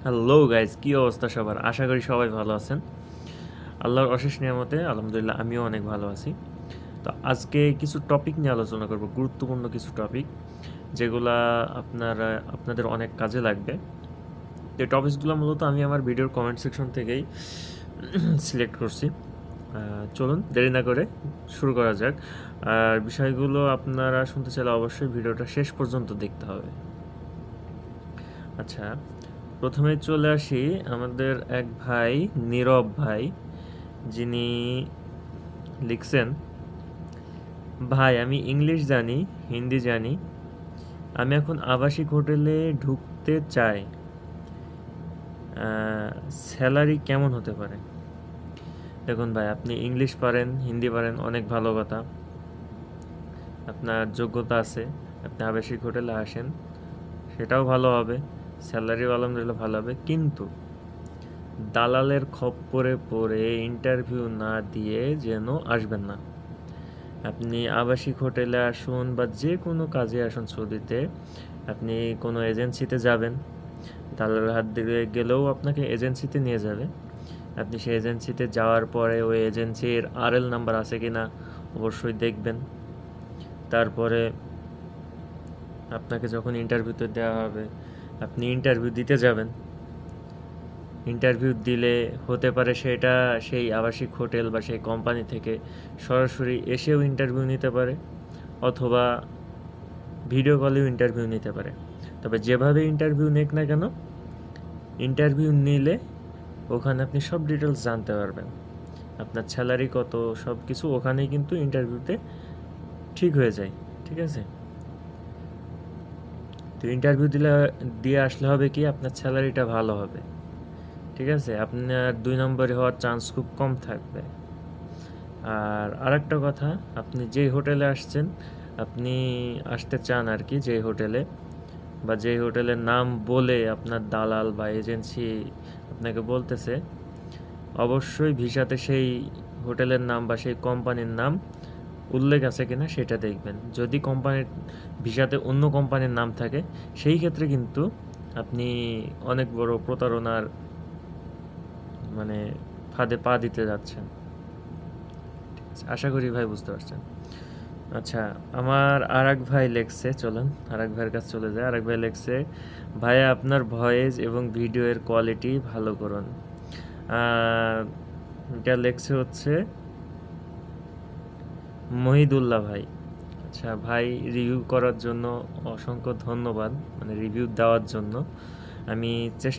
Hello guys, কি অবস্থা সবার? আশা করি সবাই ভালো আছেন। আল্লাহর অশেষ নিয়ামতে আলহামদুলিল্লাহ আমিও অনেক ভালো আছি। তো আজকে কিছু টপিক নিয়ে আলোচনা করব, গুরুত্বপূর্ণ কিছু টপিক যেগুলা আপনাদের অনেক কাজে লাগবে। তো এই টপিকসগুলো মূলত আমি আমার ভিডিওর কমেন্ট সেকশন থেকেই সিলেক্ট করছি। চলুন দেরি না করে শুরু করা যাক। আর বিষয়গুলো আপনারা শুনতে চাইলে অবশ্যই ভিডিওটা শেষ পর্যন্ত দেখতে হবে। আচ্ছা, প্রথমে চলে আসি আমাদের এক ভাই, নীরব ভাই, যিনি লিখছেন, ভাই আমি ইংলিশ জানি, হিন্দি জানি, আমি এখন আবাসিক হোটেলে ঢুকতে চাই, স্যালারি কেমন হতে পারে? দেখুন ভাই, আপনি ইংলিশ পারেন, হিন্দি পারেন, অনেক ভালো কথা, আপনার যোগ্যতা আছে, আপনি আবাসিক হোটেলে আসেন, সেটাও ভালো হবে, স্যালারিও আলহামদুলিল্লাহ ভালো হবে, কিন্তু দালালের খপ্পরে পড়ে ইন্টারভিউ না দিয়ে যেন আসবেন না। আপনি আবাসিক হোটেলে আসুন বা যে কোনো কাজে আসুন সৌদিতে, আপনি কোনো এজেন্সিতে যাবেন, দালালের হাত দিয়ে গেলেও আপনাকে এজেন্সিতে নিয়ে যাবে। আপনি সেই এজেন্সিতে যাওয়ার পরে ওই এজেন্সির আরএল নাম্বার আছে কি না অবশ্যই দেখবেন। তারপরে আপনাকে যখন ইন্টারভিউতে দেওয়া হবে, আপনি ইন্টারভিউ দিতে যাবেন। ইন্টারভিউ দিলে হতে পারে সেটা সেই আবাসিক হোটেল বা সেই কোম্পানি থেকে সরাসরি এসেও ইন্টারভিউ নিতে পারে, অথবা ভিডিও কলেও ইন্টারভিউ নিতে পারে। তবে যেভাবে ইন্টারভিউ নেক না কেন, ইন্টারভিউ নিলে ওখানে আপনি সব ডিটেলস জানতে পারবেন। আপনার স্যালারি কত, সব কিছু ওখানেই কিন্তু ইন্টারভিউতে ঠিক হয়ে যায়। ঠিক আছে? তো ইন্টারভিউ দিয়ে আসলে হবে কি, আপনার স্যালারিটা ভালো হবে। ঠিক আছে? আপনার 2 নম্বরে হওয়ার চান্স খুব কম থাকবে। আর আরেকটা কথা, আপনি যেই হোটেলে আসছেন, আপনি আসতে চান আর কি যেই হোটেলে, বা যেই হোটেলের নাম বলে আপনার দালাল বা এজেন্সি আপনাকে বলতেছে, অবশ্যই ভিসাতে সেই হোটেলের নাম বা সেই কোম্পানির নাম উল্লেখ আছে কিনা সেটা দেখবেন। যদি কোম্পানির ভিসাতে অন্য কোম্পানির নাম থাকে, সেই ক্ষেত্রে কিন্তু আপনি অনেক বড় প্রতারণার মানে ফাঁদে পা দিতে যাচ্ছেন। আশা করি ভাই বুঝতে পারছেন। আচ্ছা, আমার আরেক ভাই লেখছে, চলুন আরেক ভাইয়ের কাছে চলে যায়। আরেক ভাই লেখছে, ভাইয়া আপনার ভয়েস এবং ভিডিওর কোয়ালিটি ভালো করুন। এটা লেখছে হচ্ছে মহিদুল্লাহ ভাই। আচ্ছা ভাই, রিভিউ করার জন্য অসংখ্য ধন্যবাদ, মানে রিভিউ দেওয়ার জন্য। আমি চেষ্টা